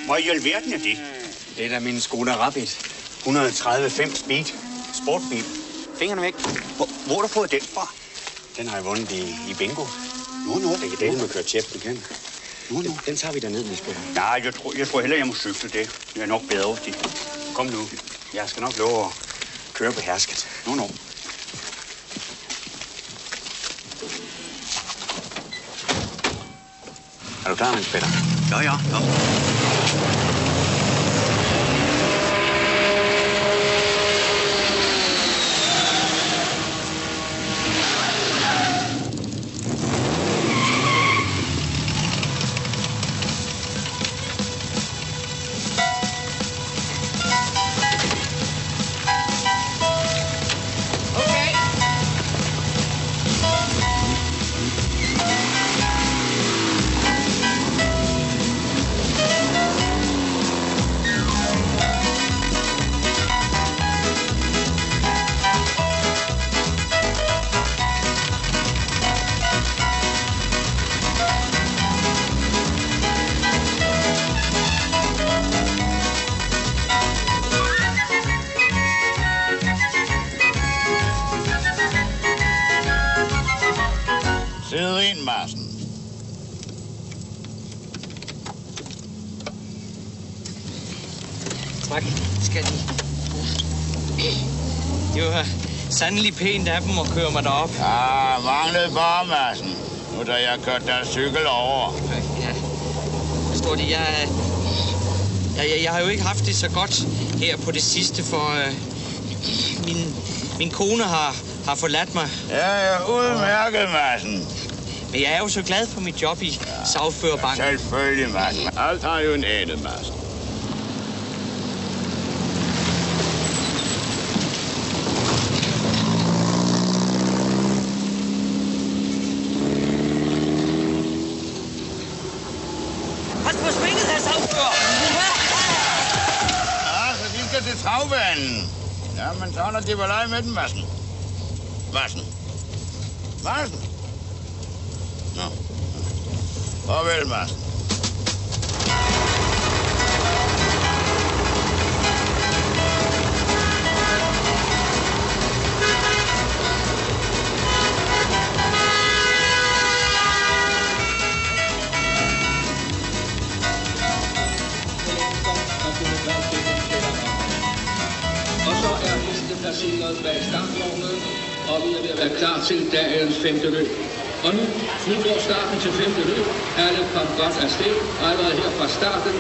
Hvor i alverden er det? Det er da min Skoda Rapid. 130/5 speed. Sportbil. Fingrene væk. Hvor har du fået den fra? Den har jeg vundet i bingo. Nu. Det kan dele med at køre tjep, du kan. Nu. Den tager vi derned, Lisbeth. Nej, jeg tror heller, jeg må cykle det. Det er nok bedre, det. Kom nu. Jeg skal nok love at køre behersket. Nu. Er du klar, Hans Peter? Ja. Sid ind, Madsen. Tak, skal de. Det var sandelig pænt af dem at køre mig derop. Ja, manglede bare, Madsen. Nu da jeg kørte deres cykel over. Ja, forstår det, jeg har jo ikke haft det så godt her på det sidste, for min kone har forladt mig. Ja, udmærket, Madsen. Men jeg er jo så glad for mit job i Sagførerbanken. Selvfølgelig, Madsen. Alt har jo en ende, Madsen. Pas på svinget, her sagfører! Ja, så de skal til travbanen. Ja, men så holder de vel ej med den, Madsen. Madsen. Nå. Farvel, Madsen. Og så er hesten placeret bag startvognen, og vi er ved at være klar til dagens 5. løb. Og nu går starten til 5. løb. Alle kom godt afsted, allerede her fra starten.